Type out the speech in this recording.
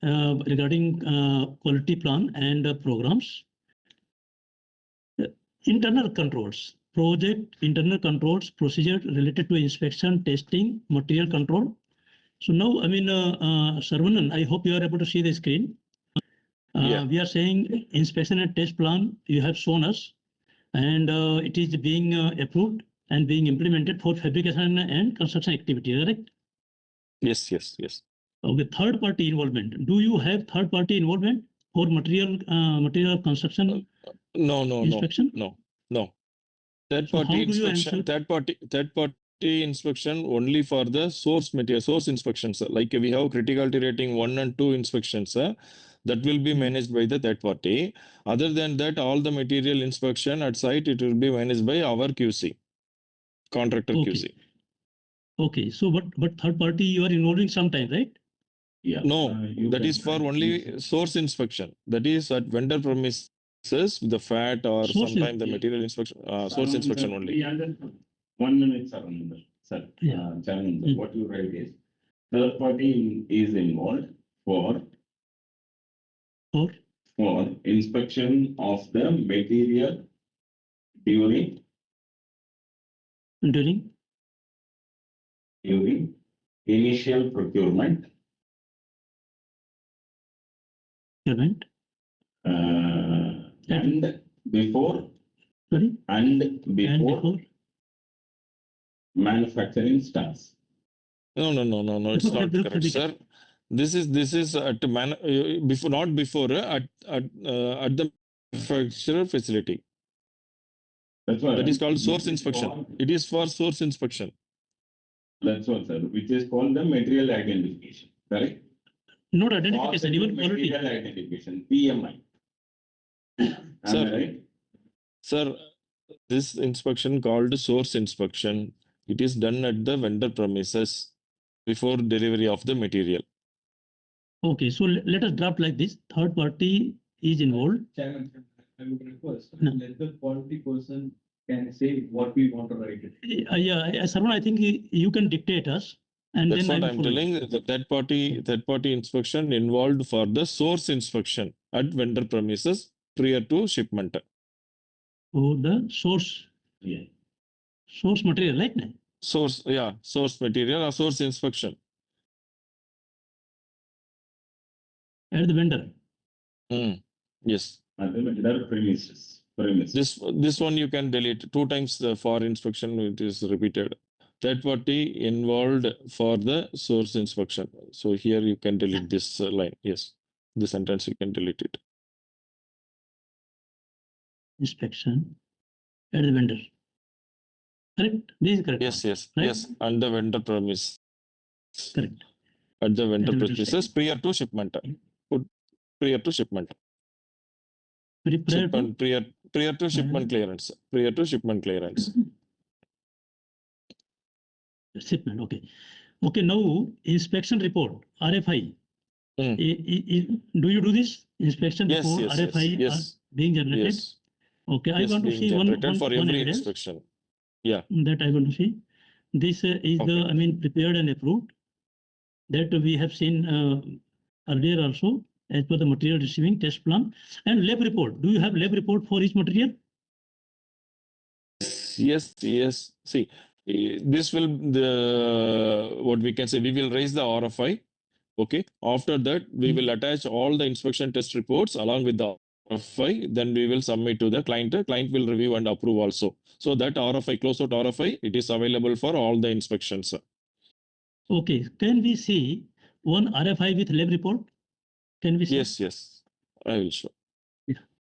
regarding quality plan and programs. Internal controls, project internal controls, procedure related to inspection, testing, material control. So now, I mean, Sarvanan, I hope you are able to see the screen. We are saying inspection and test plan you have shown us, and it is being approved and being implemented for fabrication and construction activity, correct? Yes. Okay, third party involvement. Do you have third party involvement for material construction? No. Inspection? No. Third So party how do you inspection. ensure- Third party inspection only for the source material, source inspections. Like we have criticality rating 1 and 2 inspections. That will be managed by the third party. Other than that, all the material inspection at site, it will be managed by our QC, contractor QC. Okay, so but third party you are involving sometime, right? Yeah. No, that is for only source inspection. That is at vendor premises, the FAT or Source sometime the material inspection, source inspection only. 1 minute, Sarvanan, sir. Yeah. Chairman, sir, what you write is third party is involved for inspection of the material during initial procurement Event. and before Sorry? and before manufacturing starts. No, it's not correct, sir. This is at before, not before, at the manufacturer facility. That's what That is called source inspection. It is for source inspection. That's what, sir, which is called the material identification, correct? Not identification, even quality. Material identification, PMI. Sir, right? Sir, this inspection called source inspection, it is done at the vendor premises before delivery of the material. Okay, so let us draft like this. Third party is involved. Chairman, I would request, No. let the quality person can say what we want to write it. Yeah, Sarvan, I think you can dictate us. And That's then what I'm telling. The third party inspection involved for the source inspection at vendor premises prior to shipment. Oh, the source. Yeah. Source material, right? Source material or source inspection. At the vendor. Yes. At the vendor premises. This one you can delete 2 times for inspection. It is repeated. Third party involved for the source inspection. So here you can delete this line. Yes, the sentence you can delete it. Inspection at the vendor. Correct? This is correct. Yes. And the vendor premise. Correct. At the vendor premises prior to shipment. Prior to shipment. Prior to shipment clearance. Prior to shipment clearance. Shipment, okay. Okay, now inspection report, RFI. Do you do this? Inspection report, RFI are being generated? Yes. Okay, I want to see one for every inspection. Yeah. That I want to see. This is the, prepared and approved. That we have seen earlier also, as per the material receiving test plan. And lab report. Do you have lab report for each material? Yes. See, this will what we can say. We will raise the RFI. Okay. After that, we will attach all the inspection test reports along with the RFI. Then we will submit to the client. The client will review and approve also. So that RFI, closeout RFI, it is available for all the inspections. Okay. Can we see one RFI with lab report? Can we see? Yes. I will show. Yeah.